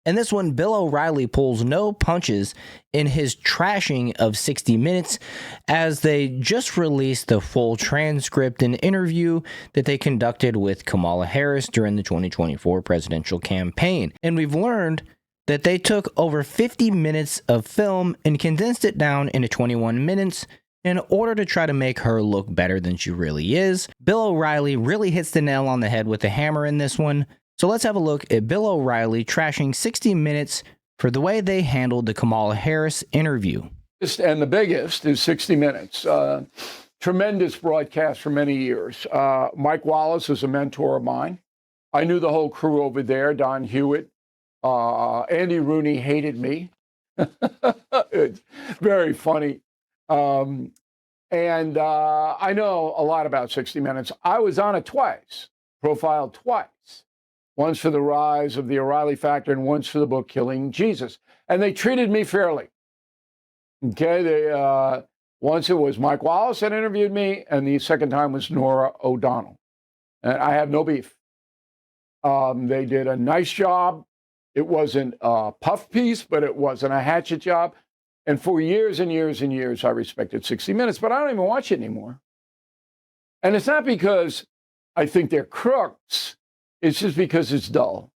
In this one, Bill O'Reilly pulls no punches in his trashing of 60 Minutes, as they just released the full transcript and interview that they conducted with Kamala Harris during the 2024 presidential campaign. And we've learned that they took over 50 minutes of film and condensed it down into 21 minutes in order to try to make her look better than she really is. Bill O'Reilly really hits the nail on the head with the hammer in this one. So let's have a look at Bill O'Reilly trashing 60 Minutes for the way they handled the Kamala Harris interview. And the biggest is 60 Minutes. Tremendous broadcast for many years. Mike Wallace is a mentor of mine. I knew the whole crew over there, Don Hewitt. Andy Rooney hated me. It's very funny. I know a lot about 60 Minutes. I was on it twice, profiled twice. Once for the rise of the O'Reilly factor and once for the book Killing Jesus. And they treated me fairly. Okay, once it was Mike Wallace that interviewed me, and the second time was Nora O'Donnell. And I have no beef. They did a nice job. It wasn't a puff piece, but it wasn't a hatchet job. And for years and years and years, I respected 60 Minutes, but I don't even watch it anymore. And it's not because I think they're crooks. It's just because it's dull.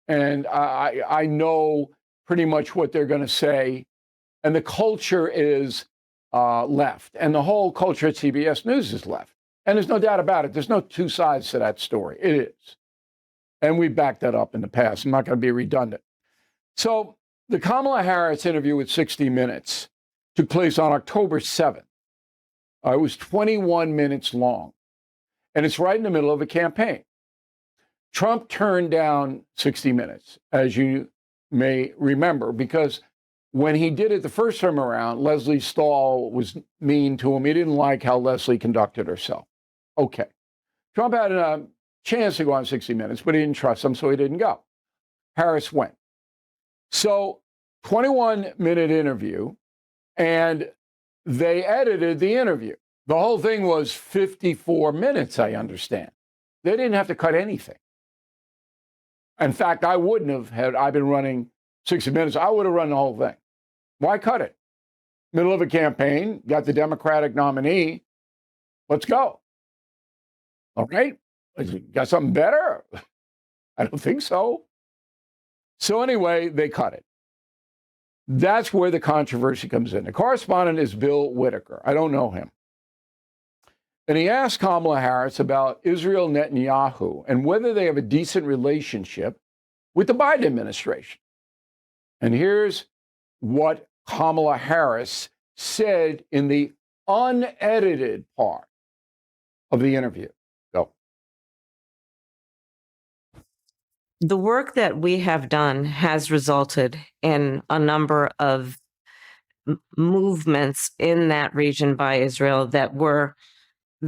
And I know pretty much what they're going to say. And the culture is left. And the whole culture at CBS News is left. And there's no doubt about it. There's no two sides to that story. It is. And we backed that up in the past. I'm not going to be redundant. So the Kamala Harris interview with 60 Minutes took place on October 7th. It was 21 minutes long. And it's right in the middle of a campaign. Trump turned down 60 Minutes, as you may remember, because when he did it the first time around, Leslie Stahl was mean to him. He didn't like how Leslie conducted herself. Okay. Trump had a chance to go on 60 Minutes, but he didn't trust him, so he didn't go. Harris went. So 21-minute interview, and they edited the interview. The whole thing was 54 minutes, I understand. They didn't have to cut anything. In fact, I wouldn't have had I been running 60 Minutes. I would have run the whole thing. Why cut it? Middle of a campaign, got the Democratic nominee. Let's go. All right. Got something better? I don't think so. So anyway, they cut it. That's where the controversy comes in. The correspondent is Bill Whitaker. I don't know him. And he asked Kamala Harris about Israel Netanyahu and whether they have a decent relationship with the Biden administration. And here's what Kamala Harris said in the unedited part of the interview. Go. The work that we have done has resulted in a number of movements in that region by Israel that were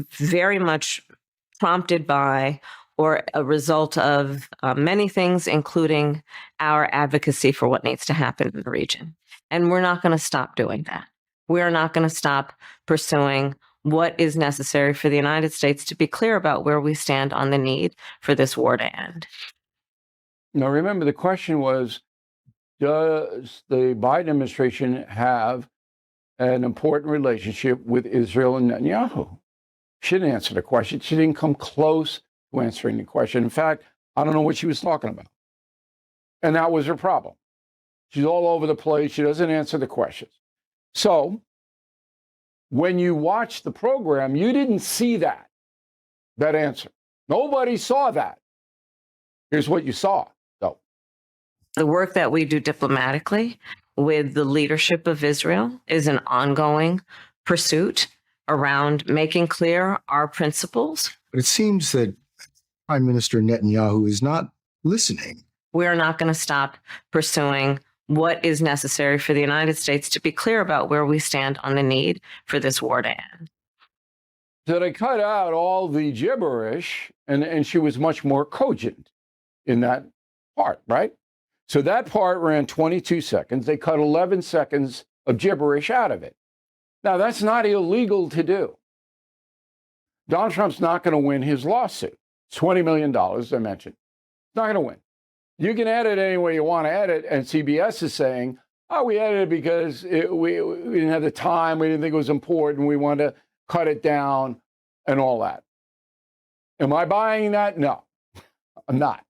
very much prompted by or a result of many things, including our advocacy for what needs to happen in the region. And we're not going to stop doing that. We are not going to stop pursuing what is necessary for the United States to be clear about where we stand on the need for this war to end. Now, remember, the question was, does the Biden administration have an important relationship with Israel and Netanyahu? She didn't answer the question. She didn't come close to answering the question. In fact, I don't know what she was talking about. And that was her problem. She's all over the place. She doesn't answer the questions. So when you watch the program, you didn't see that answer. Nobody saw that. Here's what you saw, though. The work that we do diplomatically with the leadership of Israel is an ongoing pursuit around making clear our principles. But it seems that Prime Minister Netanyahu is not listening. We're not going to stop pursuing what is necessary for the United States to be clear about where we stand on the need for this war to end. So they cut out all the gibberish, and she was much more cogent in that part, right? So that part ran 22 seconds. They cut 11 seconds of gibberish out of it. Now, that's not illegal to do. Donald Trump's not going to win his lawsuit. It's $20 million, I mentioned. He's not going to win. you can edit any way you want to edit. And CBS is saying, oh, we edited because we didn't have the time. We didn't think it was important. We wanted to cut it down and all that. Am I buying that? No, I'm not.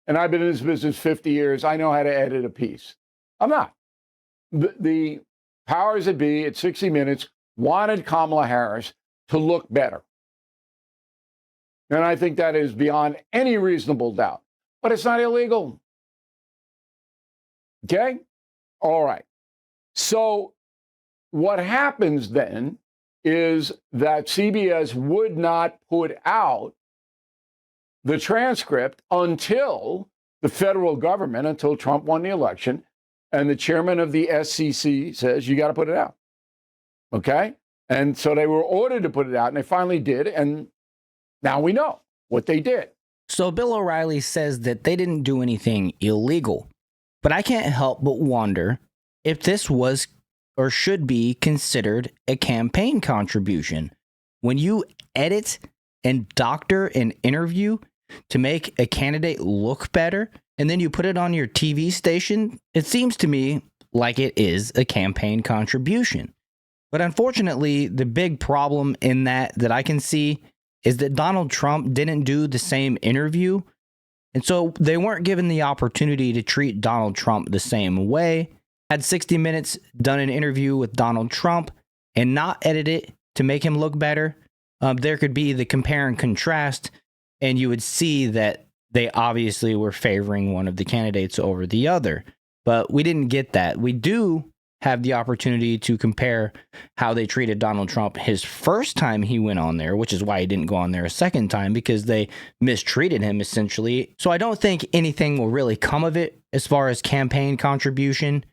And I've been in this business 50 years. I know how to edit a piece. I'm not. The powers that be at 60 Minutes wanted Kamala Harris to look better. And I think that is beyond any reasonable doubt. But it's not illegal. Okay? All right. So what happens then is that CBS would not put out the transcript until the federal government, until Trump won the election, and the chairman of the SEC says, you got to put it out. Okay? And so they were ordered to put it out, and they finally did, and now we know what they did. So Bill O'Reilly says that they didn't do anything illegal, but I can't help but wonder if this was or should be considered a campaign contribution. When you edit and doctor an interview to make a candidate look better, and then you put it on your TV station, it seems to me like it is a campaign contribution. But unfortunately, the big problem in that I can see is that Donald Trump didn't do the same interview. And so they weren't given the opportunity to treat Donald Trump the same way. Had 60 Minutes done an interview with Donald Trump and not edit it to make him look better, there could be the compare and contrast, and you would see that they obviously were favoring one of the candidates over the other. But we didn't get that. We do have the opportunity to compare how they treated Donald Trump his first time he went on there, which is why he didn't go on there a second time, because they mistreated him essentially. So I don't think anything will really come of it as far as campaign contribution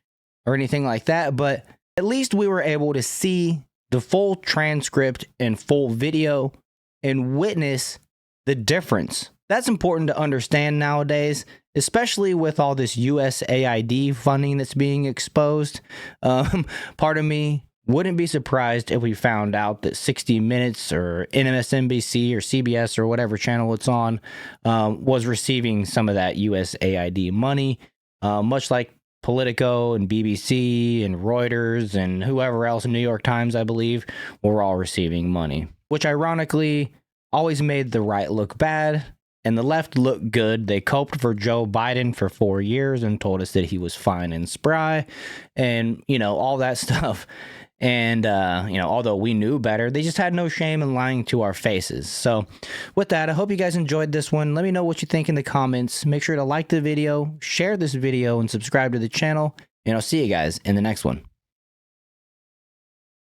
or anything like that, but at least we were able to see the full transcript and full video and witness the difference. That's important to understand nowadays, especially with all this USAID funding that's being exposed. Part of me wouldn't be surprised if we found out that 60 Minutes or MSNBC or CBS or whatever channel it's on was receiving some of that USAID money, much like Politico and BBC and Reuters and whoever else, New York Times, I believe, were all receiving money, which ironically always made the right look bad and the left look good. They coped for Joe Biden for 4 years and told us that he was fine and spry and, all that stuff. And, although we knew better, they just had no shame in lying to our faces. So with that, I hope you guys enjoyed this one. Let me know what you think in the comments. Make sure to like the video, share this video, and subscribe to the channel. And I'll see you guys in the next one.